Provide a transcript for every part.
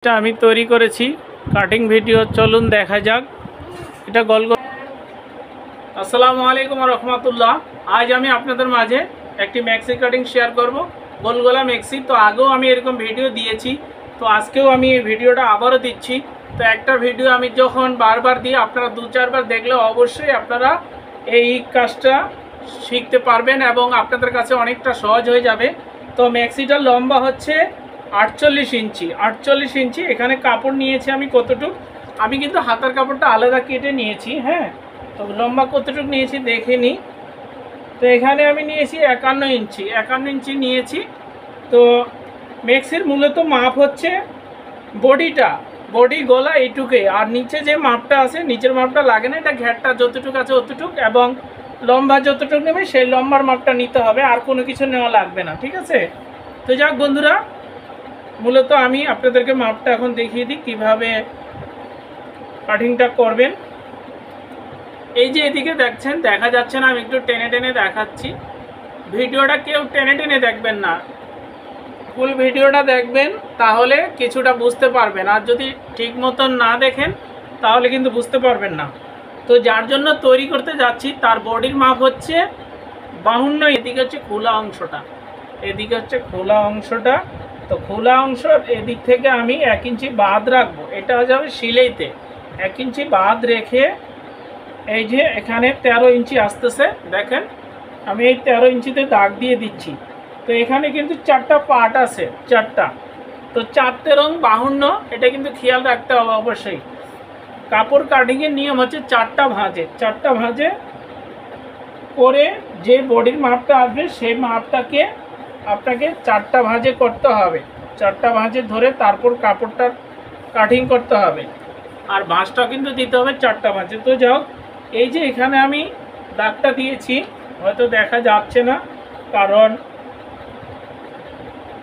এটা আমি তৈরি করেছি কাটিং ভিডিও, চলুন দেখা যাক। এটা আসসালামু আলাইকুম ওয়া রাহমাতুল্লাহ। আজ আমি আপনাদের মাঝে একটি ম্যাক্সি কাটিং শেয়ার করব, গোলগলা ম্যাক্সি। তো আগেও আমি এরকম ভিডিও দিয়েছি, তো আজকেও আমি এই ভিডিওটা আবারও দিচ্ছি। তো একটা ভিডিও আমি যখন বারবার দিই, আপনারা দু চারবার দেখলে অবশ্যই আপনারা এই কাজটা শিখতে পারবেন এবং আপনাদের কাছে অনেকটা সহজ হয়ে যাবে। তো ম্যাক্সিটার লম্বা হচ্ছে 48 ইঞ্চি। 48 ইঞ্চি। এখানে কাপড় নিয়েছি আমি কতটুক, আমি কিন্তু হাতার কাপড়টা আলাদা কেটে নিয়েছি। হ্যাঁ, তো লম্বা কতটুক নিয়েছি দেখে নিই। তো এখানে আমি নিয়েছি 51 ইঞ্চি। 51 ইঞ্চি নিয়েছি। তো ম্যাক্সির মূলত মাপ হচ্ছে বডি গলা এইটুকুই, আর নিচে যে মাপটা আছে নিচের মাপটা লাগে না, এটা ঘেরটা যতটুকু আছে অতটুক, এবং লম্বা যতটুকু নেবে সেই লম্বার মাপটা নিতে হবে, আর কোনো কিছু নেওয়া লাগবে না। ঠিক আছে? তো যাক বন্ধুরা, মূলত আমি আপনাদেরকে মাপটা এখন দেখিয়ে দিই কিভাবে কাটিংটা করবেন। এই যে এদিকে দেখছেন, দেখা যাচ্ছে না, আমি একটু টেনে টেনে দেখাচ্ছি। ভিডিওটা কেউ টেনে টেনে দেখবেন না, ফুল ভিডিওটা দেখবেন, তাহলে কিছুটা বুঝতে পারবেন। আর যদি ঠিক মতন না দেখেন তাহলে কিন্তু বুঝতে পারবেন না। তো যার জন্য তৈরি করতে যাচ্ছি তার বডির মাপ হচ্ছে 52। এদিকে হচ্ছে খোলা অংশটা, এদিকে হচ্ছে খোলা অংশটা। তো খোলা অংশ এদিক থেকে আমি 1 ইঞ্চি বাদ রাখবো, এটা হয়ে যাবে সিলাইতে। 1 ইঞ্চি বাদ রেখে এই যে এখানে 13 ইঞ্চি আসতেছে, দেখেন আমি এই 13 ইঞ্চিতে দাগ দিয়ে দিচ্ছি। তো এখানে কিন্তু 4টা পার্ট আছে, 4টা। তো 4 তেরং 52, এটা কিন্তু খেয়াল রাখতে হবে অবশ্যই। কাপড় কাটিংয়ের নিয়ম হচ্ছে 4টা ভাঁজে, 4টা ভাঁজে করে যে বডির মাপটা আসবে সেই মাপটাকে আপনাকে 4টা ভাঁজে করতে হবে। 4টা ভাঁজে ধরে তারপর কাপড়টার কাটিং করতে হবে, আর ভাঁজটা কিন্তু দিতে হবে 4টা ভাঁজে। তো যাও, এই যে এখানে আমি দাগটা দিয়েছি, হয়তো দেখা যাচ্ছে না কারণ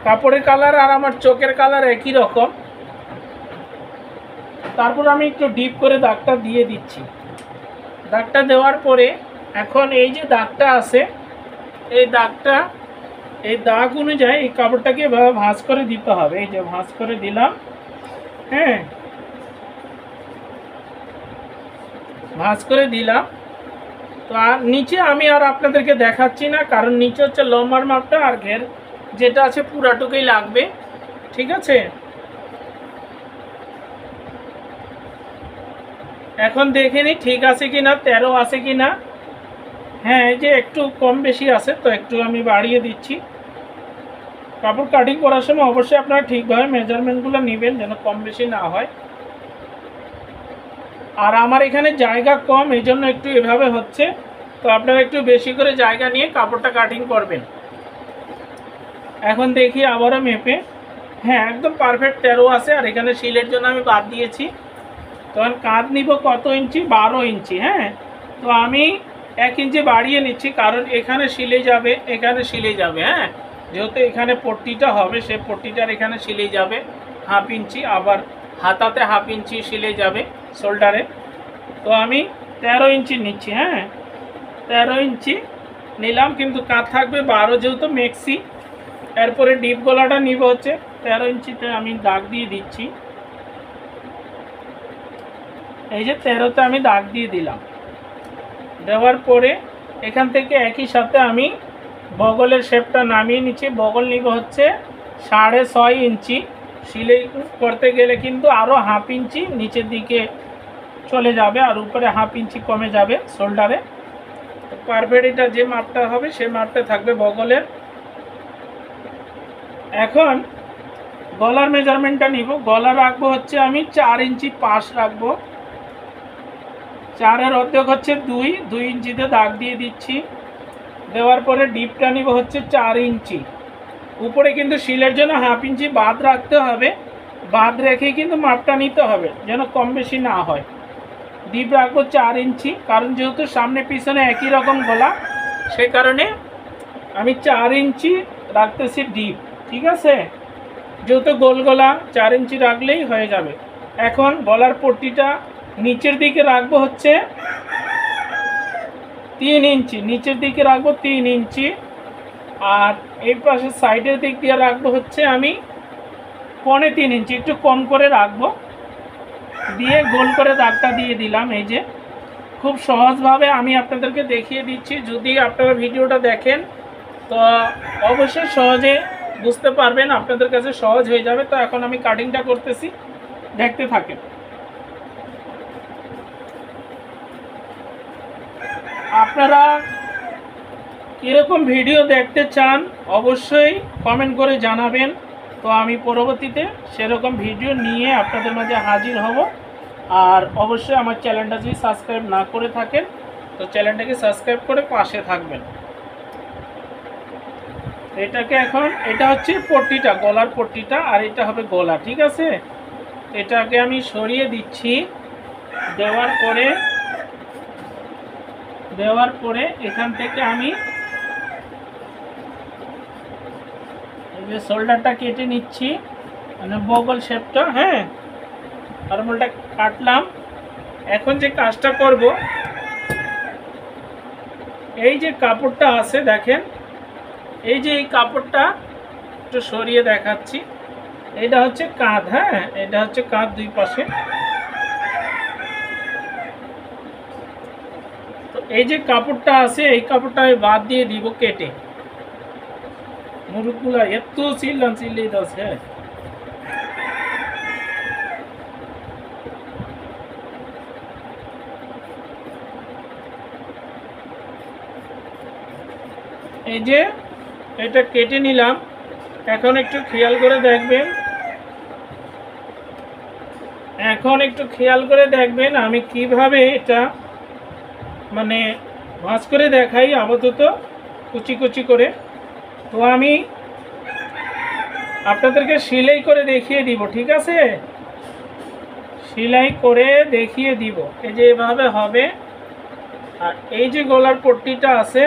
কাপড়ের কালার আর আমার চোখের কালার একই রকম। তারপর আমি একটু ডিপ করে দাগটা দিয়ে দিচ্ছি। দাগটা দেওয়ার পরে এখন এই যে দাগটা আছে, এই দাগ অনুযায়ী এই কাপড়টাকে ভাঁজ করে দিতে হবে। এই যে ভাঁজ করে দিলাম, হ্যাঁ ভাঁজ করে দিলাম। তো আর নিচে আমি আর আপনাদেরকে দেখাচ্ছি না, কারণ নিচে হচ্ছে লম্বার মাপটা, আর ঘের যেটা আছে পুরাটুকুই লাগবে। ঠিক আছে? এখন দেখে নিই ঠিক আছে কিনা, 13 আছে কিনা। হ্যাঁ, এই যে একটু কম বেশি আছে, তো একটু আমি বাড়িয়ে দিচ্ছি। কাপড় কাটিং করার সময় অবশ্যই আপনারা ঠিকভাবে মেজারমেন্টগুলো নেবেন, যেন কম বেশি না হয়। আর আমার এখানে জায়গা কম, এই জন্য একটু এভাবে হচ্ছে। তো আপনারা একটু বেশি করে জায়গা নিয়ে কাপড়টা কাটিং করবেন। এখন দেখি আবারও মেপে, হ্যাঁ একদম পারফেক্ট 13 আছে। আর এখানে শিলের জন্য আমি বাদ দিয়েছি। তখন কাঁধ নিব কত ইঞ্চি, 12 ইঞ্চি। হ্যাঁ, তো আমি 1 ইঞ্চি বাড়িয়ে নিচ্ছি, কারণ এখানে শিলে যাবে, এখানে শিলে যাবে। হ্যাঁ, যেহেতু এখানে পট্টিটা হবে, সেই পট্টিটার এখানে শিলে যাবে 1/2 ইঞ্চি, আবার হাতাতে 1/2 ইঞ্চি শিলে যাবে শোল্ডারে। তো আমি 13 ইঞ্চি নিচ্ছি। হ্যাঁ, 13 ইঞ্চি নিলাম, কিন্তু কাঁধ থাকবে 12 যেহেতু ম্যাক্সি। এরপরে ডিপ গলাটা নিব হচ্ছে 13 ইঞ্চিতে, আমি দাগ দিয়ে দিচ্ছি। এই যে 13তে আমি দাগ দিয়ে দিলাম। দেওয়ার পরে এখান থেকে একই সাথে আমি বগলের শেপটা নামিয়ে নিচ্ছি। বগল নিব হচ্ছে 6.5 ইঞ্চি। সিলাই করতে গেলে কিন্তু আরও 1/2 ইঞ্চি নিচের দিকে চলে যাবে, আর উপরে 1/2 ইঞ্চি কমে যাবে শোল্ডারে। পারফেক্ট এটা যে মাপটা হবে সেই মাপটা থাকবে বগলের। এখন গলার মেজারমেন্টটা নিব। গলা রাখবো হচ্ছে আমি 4 ইঞ্চি পাশ রাখবো। 4-এর অর্ধেক হচ্ছে 2 ইঞ্চিতে দাগ দিয়ে দিচ্ছি। দেওয়ার পরে ডিপটা নিব হচ্ছে 4 ইঞ্চি। উপরে কিন্তু শিলের জন্য 1/2 ইঞ্চি বাদ রাখতে হবে, বাদ রেখে কিন্তু মাপটা নিতে হবে যেন কম বেশি না হয়। ডিপ রাখবো 4 ইঞ্চি, কারণ যেহেতু সামনে পিছনে একই রকম গলা, সে কারণে আমি 4 ইঞ্চি রাখতেছি ডিপ। ঠিক আছে? যেহেতু গোল গলা 4 ইঞ্চি রাখলেই হয়ে যাবে। এখন গলার পট্টিটা নিচের দিকে রাখবো হচ্ছে 3 ইঞ্চি, নিচের দিকে রাখবো 3 ইঞ্চি। আর এই পাশে সাইডের দিক দিয়ে রাখবো হচ্ছে আমি 3.25 ইঞ্চি, একটু কম করে রাখবো, দিয়ে গোল করে দাগটা দিয়ে দিলাম। এই যে খুব সহজভাবে আমি আপনাদেরকে দেখিয়ে দিচ্ছি, যদি আপনারা ভিডিওটা দেখেন তো অবশ্যই সহজে বুঝতে পারবেন, আপনাদের কাছে সহজ হয়ে যাবে। তো এখন আমি কাটিংটা করতেছি, দেখতে থাকেন। আপনারা কীরকম ভিডিও দেখতে চান অবশ্যই কমেন্ট করে জানাবেন, তো আমি পরবর্তীতে সেরকম ভিডিও নিয়ে আপনাদের মাঝে হাজির হব। আর অবশ্যই আমার চ্যানেলটা যদি সাবস্ক্রাইব না করে থাকেন তো চ্যানেলটাকে সাবস্ক্রাইব করে পাশে থাকবেন। এটাকে এখন, এটা হচ্ছে পট্টিটা, গলার পট্টিটা, আর এটা হবে গলা, ঠিক আছে। এটাকে আমি সরিয়ে দিচ্ছি, দেওয়ার পরে এখান থেকে আমি এই যে শোল্ডারটা কেটে নিচ্ছি, মানে বগল শেপটা, হ্যাঁ, আরমোলটা কাটলাম। এখন যে কাজটা করব, এই যে কাপড়টা আছে দেখেন, এই যে এই কাপড়টা একটু সরিয়ে দেখাচ্ছি, এটা হচ্ছে কাঁধ, হ্যাঁ, এটা হচ্ছে কাঁধ দুই পাশে। তো এই যে কাপড়টা আছে এই কাপড়টা আমি বাদ দিয়ে দিব কেটে। মুরুগুলা এত চিল্লি আছে। এই যে এটা কেটে নিলাম, এখন একটু খেয়াল করে দেখবেন, আমি কিভাবে এটা মানে ভাঁজ করে দেখাই, আপাতত কুচি কুচি করে। তো আমি আপনাদেরকে সেলাই করে দেখিয়ে দিব, ঠিক আছে, সেলাই করে দেখিয়ে দিব। এই যে এভাবে হবে, আর এই যে গলার পট্টিটা আছে,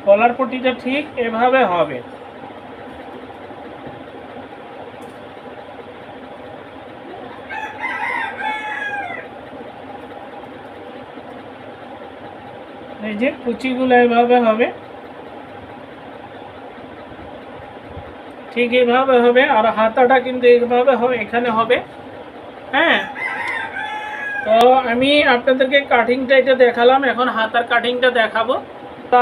গলার পট্টিটা ঠিক এভাবে হবে। এই যে কুচিগুলো এভাবে হবে, ঠিক এইভাবে হবে। আর হাতাটা কিন্তু এইভাবে হবে, এখানে হবে, হ্যাঁ। তো আমি আপনাদেরকে কাটিংটা এটা দেখালাম, এখন হাতার কাটিংটা দেখাবো।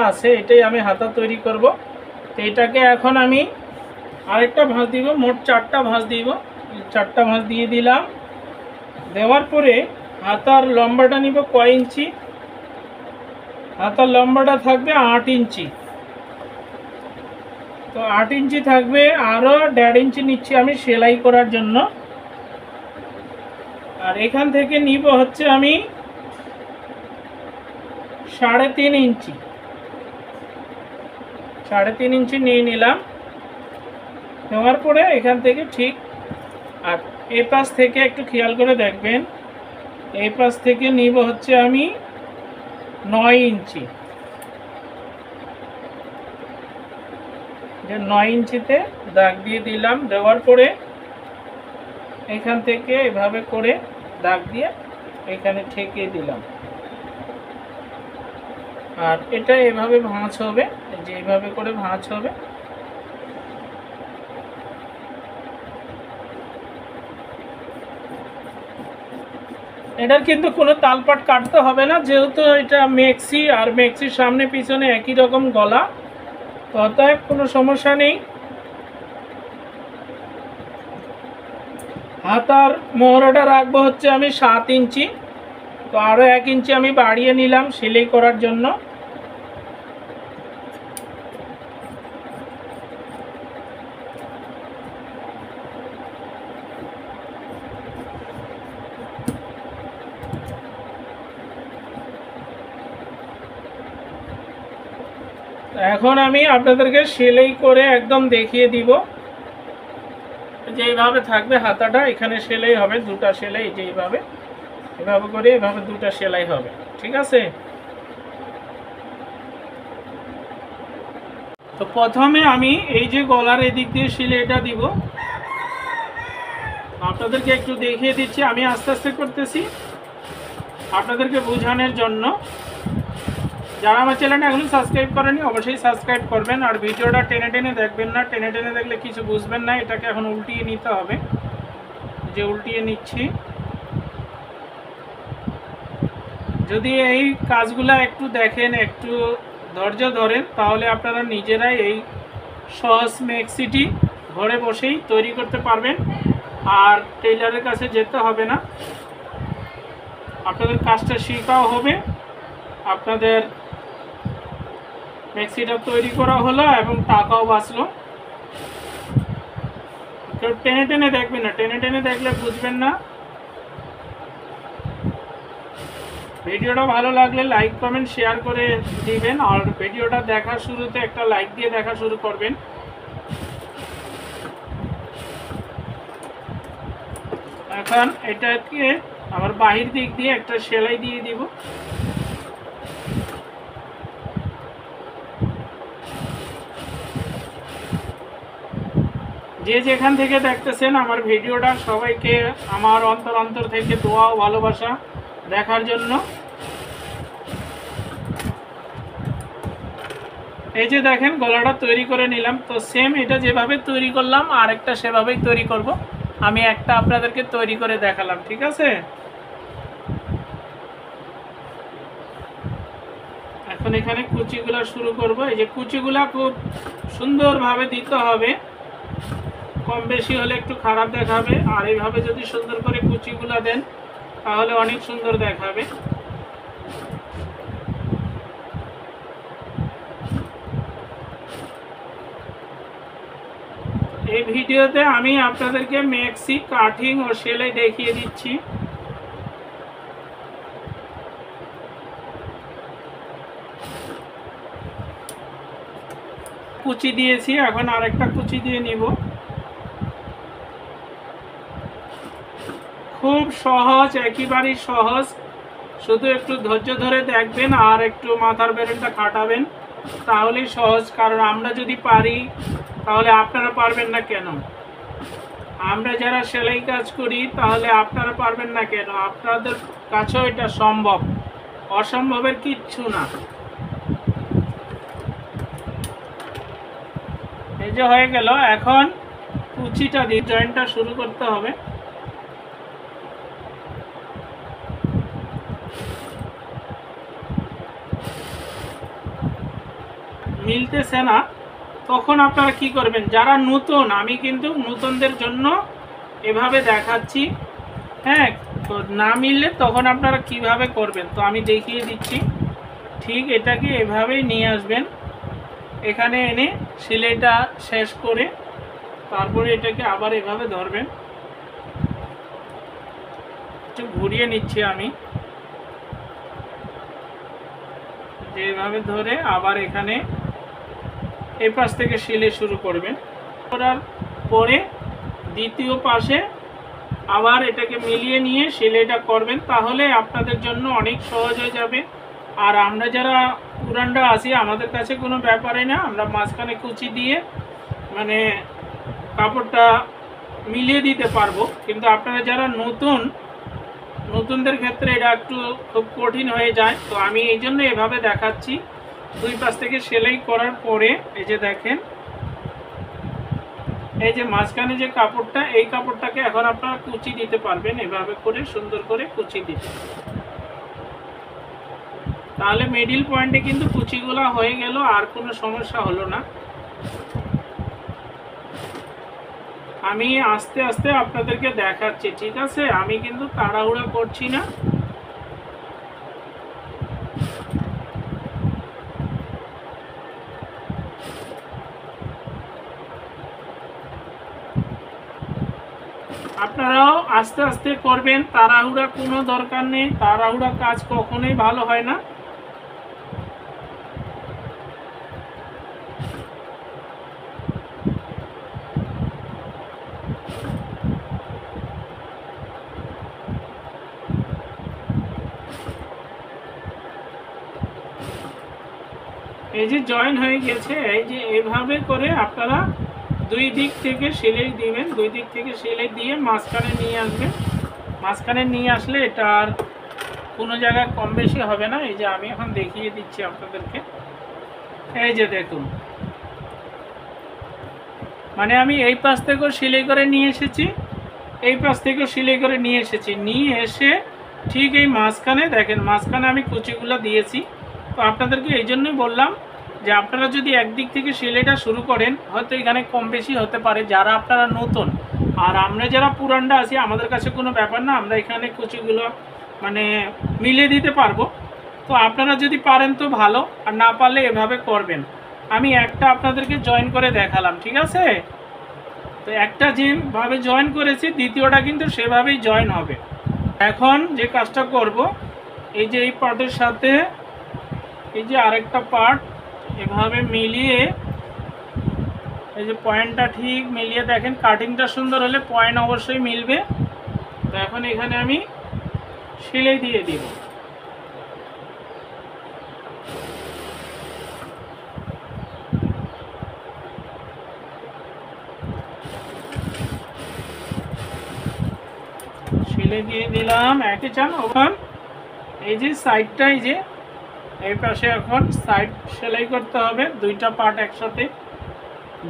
আছে এটাই আমি হাতা তৈরি করব। তো এটাকে এখন আমি আরেকটা ভাঁজ দিব, মোট 4টা ভাঁজ দিব, 4টা ভাঁজ দিয়ে দিলাম। দেওয়ার পরে হাতার লম্বাটা নিব কয় ইঞ্চি, হাতার লম্বাটা থাকবে 8 ইঞ্চি। তো 8 ইঞ্চি থাকবে, আরও 1.5 ইঞ্চি নিচ্ছি আমি সেলাই করার জন্য। আর এখান থেকে নিব হচ্ছে আমি 3.5 ইঞ্চি, 3.5 ইঞ্চি নিয়ে নিলাম। নেওয়ার পরে এখান থেকে ঠিক, আর এই পাশ থেকে একটু খেয়াল করে দেখবেন, এই পাশ থেকে নিব হচ্ছে আমি 9 ইঞ্চি, যে 9 ইঞ্চিতে দাগ দিয়ে দিলাম। দেওয়ার পরে এখান থেকে এভাবে করে দাগ দিয়ে এখানে ঠেকে দিলাম। আর এটা এভাবে ভাঁজ হবে, যে এইভাবে করে ভাঁজ হবে। এটার কিন্তু কোনো তালপাট কাটতে হবে না, যেহেতু এটা মেক্সি, আর মেক্সির সামনে পিছনে একই রকম গলা, তো অতএব কোনো সমস্যা নেই। হাতার মোহরাটা রাখবো হচ্ছে আমি 7 ইঞ্চি, তো আরও 1 ইঞ্চি আমি বাড়িয়ে নিলাম সেলাই করার জন্য। এখন আমি আপনাদেরকে সেলাই করে একদম দেখিয়ে দিব, যে এইভাবে থাকবে হাতাটা, এখানে সেলাই হবে 2টা সেলাই, যে এইভাবে এভাবে করে এভাবে 2টা সেলাই হবে, ঠিক আছে। তো প্রথমে আমি এই যে গলার এদিক দিয়ে সেলাইটা দিব, আপনাদেরকে একটু দেখিয়ে দিচ্ছি। আমি আস্তে আস্তে করতেছি আপনাদেরকে বোঝানোর জন্য। যারা আমার চ্যানেলটা এখনই সাবস্ক্রাইব করেনি অবশ্যই সাবস্ক্রাইব করবেন। আর ভিডিওটা টেনে টেনে দেখবেন না, টেনে টেনে দেখলে কিছু বুঝবেন না। এটাকে এখন উল্টিয়ে নিতে হবে, যে উল্টিয়ে নিচ্ছি। যদি এই কাজগুলো একটু দেখেন, একটু ধৈর্য ধরেন, তাহলে আপনারা নিজেরাই এই সহজ মেক্সিটি ঘরে বসেই তৈরি করতে পারবেন। আর টেইলারের কাছে যেতে হবে না, আপনাদের কাজটা শেখাও হবে, আপনাদের মেক্সিটা তৈরি করা হলো এবং টাকাও বাঁচলো। কেউ টেনে টেনে দেখবেন না, টেনে টেনে দেখলে বুঝবেন না। ভিডিওটা ভালো লাগলে লাইক কমেন্ট শেয়ার করে দিবেন। আর ভিডিওটা দেখার শুরুতে একটা লাইক দিয়ে দেখা শুরু করবেন। এখন এটাকে আবার বাহির দিক দিয়ে একটা সেলাই দিয়ে দিব। যে যেখান থেকে দেখতেছেন আমার ভিডিওটা, সবাইকে আমার অন্তর থেকে দোয়া ও ভালোবাসা দেখার জন্য। এই যে দেখেন গলাটা তৈরি করে নিলাম। তো সেম এটা যেভাবে তৈরি করলাম আরেকটা সেভাবেই তৈরি করব। আমি একটা আপনাদেরকে তৈরি করে দেখালাম, ঠিক আছে? এখন এখানে কুচিগুলা শুরু করব। এই যে কুচিগুলা খুব সুন্দরভাবে দিতে হবে, কম বেশি হলে একটু খারাপ দেখাবে। আর এইভাবে যদি সুন্দর করে কুচিগুলা দেন তাহলে অনেক সুন্দর দেখাবে। এই ভিডিওতে আমি আপনাদেরকে মেক্সি কাটিং ও সেলাই দেখিয়ে দিচ্ছি। কুচি দিয়েছি, এখন আরেকটা কুচি দিয়ে নিব। খুব সহজ, একেবারেই সহজ। শুধু একটু ধৈর্য ধরে দেখবেন আর একটু মাথার ব্রেনটা খাটাবেন, তাহলেই সহজ। কারণ আমরা যদি পারি তাহলে আপনারা পারবেন না কেন? আমরা যারা সেলাই কাজ করি তাহলে আপনারা পারবেন না কেন? আপনাদের কাছেও এটা সম্ভব, অসম্ভবের কিচ্ছু না। এই যে হয়ে গেল। এখন কুচিটা দিয়ে জয়েন্টটা শুরু করতে হবে। মিলতেছে না, তখন আপনারা কি করবেন? যারা নতুন, আমি কিন্তু নতুনদের জন্য এভাবে দেখাচ্ছি, হ্যাঁ। তো না মিললে তখন আপনারা কিভাবে করবেন তো আমি দেখিয়ে দিচ্ছি। ঠিক এটাকে এভাবেই নিয়ে আসবেন, এখানে এনে সেলাইটা শেষ করে তারপরে এটাকে আবার এভাবে ধরবেন। একটু ঘুরিয়ে নিচ্ছি আমি, যেভাবে ধরে আবার এখানে এই পাশ থেকে সেলাই শুরু করবেন। করার পরে দ্বিতীয় পাশে আবার এটাকে মিলিয়ে নিয়ে সেলাইটা করবেন, তাহলে আপনাদের জন্য অনেক সহজ হয়ে যাবে। আর আমরা যারা পুরানরা আছি আমাদের কাছে কোনো ব্যাপারই না, আমরা মাঝখানে কুচি দিয়ে মানে কাপড়টা মিলিয়ে দিতে পারবো। কিন্তু আপনারা যারা নতুনদের ক্ষেত্রে এটা একটু খুব কঠিন হয়ে যায়। তো আমি এই জন্য এভাবে দেখাচ্ছি। দুই পাশ থেকে সেলাই করার পরে এই যে দেখেন, এই যে মাঝখানে যে কাপড়টা, এই কাপড়টাকে এখন আপনারা কুচি দিতে পারবেন, এভাবে করে সুন্দর করে কুচি দিতে। তাহলে মিডিল পয়েন্টে কিন্তু কুচিগুলো হয়ে গেল, আর কোনো সমস্যা হলো না। আমি আস্তে আস্তে আপনাদেরকে দেখাচ্ছি, ঠিক আছে? আমি কিন্তু তাড়াহুড়া করছি না। আপনারাও আস্তে আস্তে করবেন, তাড়াহুড়া কোনো দরকার নেই। তাড়াহুড়া কাজ কখনোই ভালো হয় না। এই যে জয়েন হয়ে গেছে, এই যে এইভাবে করে আপনারা দুই দিক থেকে সেলাই দিবেন। দুই দিক থেকে সেলাই দিয়ে মাঝখানে নিয়ে আসবেন। মাঝখানে নিয়ে আসলে এটা আর কোনো জায়গায় কম বেশি হবে না। এই যে আমি এখন দেখিয়ে দিচ্ছি আপনাদেরকে, এই যে দেখুন, মানে আমি এই পাশ থেকেও সেলাই করে নিয়ে এসেছি, এই পাশ থেকেও সেলাই করে নিয়ে এসেছি, নিয়ে এসে ঠিক এই মাঝখানে দেখেন, মাঝখানে আমি কুচিগুলো দিয়েছি। তো আপনাদেরকে এই জন্যই বললাম যে আপনারা যদি একদিক থেকে সেলাইটা শুরু করেন, হয়তো এখানে কম বেশি হতে পারে যারা আপনারা নতুন, আর আমরা যারা পুরানটা আছি আমাদের কাছে কোনো ব্যাপার না, আমরা এখানে কুচিগুলো মানে মিলিয়ে দিতে পারবো। তো আপনারা যদি পারেন তো ভালো, আর না পারলে এভাবে করবেন। আমি একটা আপনাদেরকে জয়েন করে দেখালাম, ঠিক আছে? তো একটা যেভাবে জয়েন করেছি দ্বিতীয়টা কিন্তু সেভাবেই জয়েন হবে। এখন যে কাজটা করব, এই যে এই পার্টের সাথে এই যে আরেকটা পার্ট এভাবে মিলিয়ে, এই যে পয়েন্টটা ঠিক মিলিয়ে দেখেন, কাটিংটা সুন্দর হলে পয়েন্ট অবশ্যই মিলবে। তো এখন এখানে আমি সেলাই দিয়ে দিব। সেলাই দিয়ে দিলাম, একই চান ওখান এই যে সাইডটা, এই যে এই পাশে এখন সাইড সেলাই করতে হবে, দুইটা পার্ট একসাথে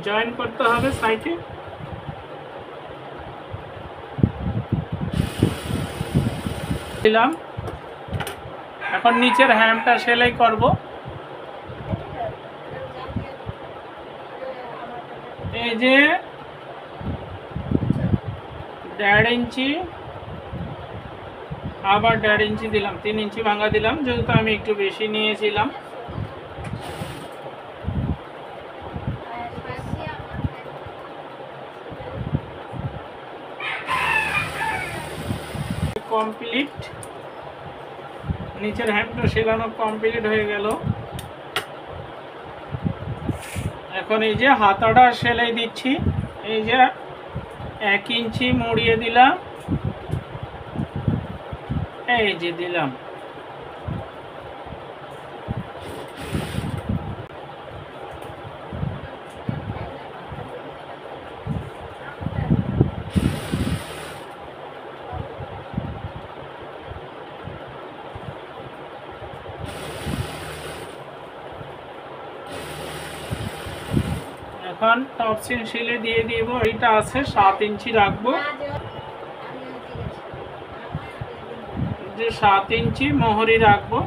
জয়েন করতে হবে সাইডে। দিলাম, এখন নিচের হ্যামটা সেলাই করব। এই যে 1.5 ইঞ্চি, আবার 1.5 ইঞ্চি দিলাম, 3 ইঞ্চি ভাঙা দিলাম, যেহেতু আমি একটু বেশি নিয়েছিলাম। কমপ্লিট, নিচের হ্যামটা সেলানো কমপ্লিট হয়ে গেল। এখন এই যে হাতাটা সেলাই দিচ্ছি, এই যে 1 ইঞ্চি মুড়িয়ে দিলাম, এই যে দিলাম। এখন টপ সিন সেলাই দিয়ে দিব, এইটা আছে 7 ইঞ্চি রাখবো, যে 7 ইঞ্চি মোহরি রাখবো।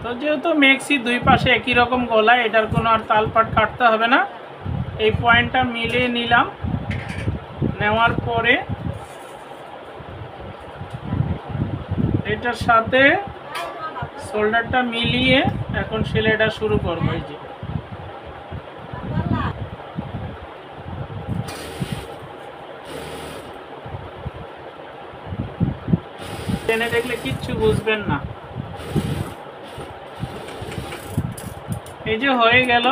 তো যেহেতু মেক্সি দুই পাশে একই রকম গলা, এটার কোনো আর তালপাট কাটতে হবে না। এই পয়েন্টটা মিলিয়ে নিলাম, নেওয়ার পরে এটার সাথে শোল্ডারটা মিলিয়ে এখন সেলাইটা শুরু করবো। এই যে টেনে দেখলে কিচ্ছু বুঝবেন না। এই যে হয়ে গেল।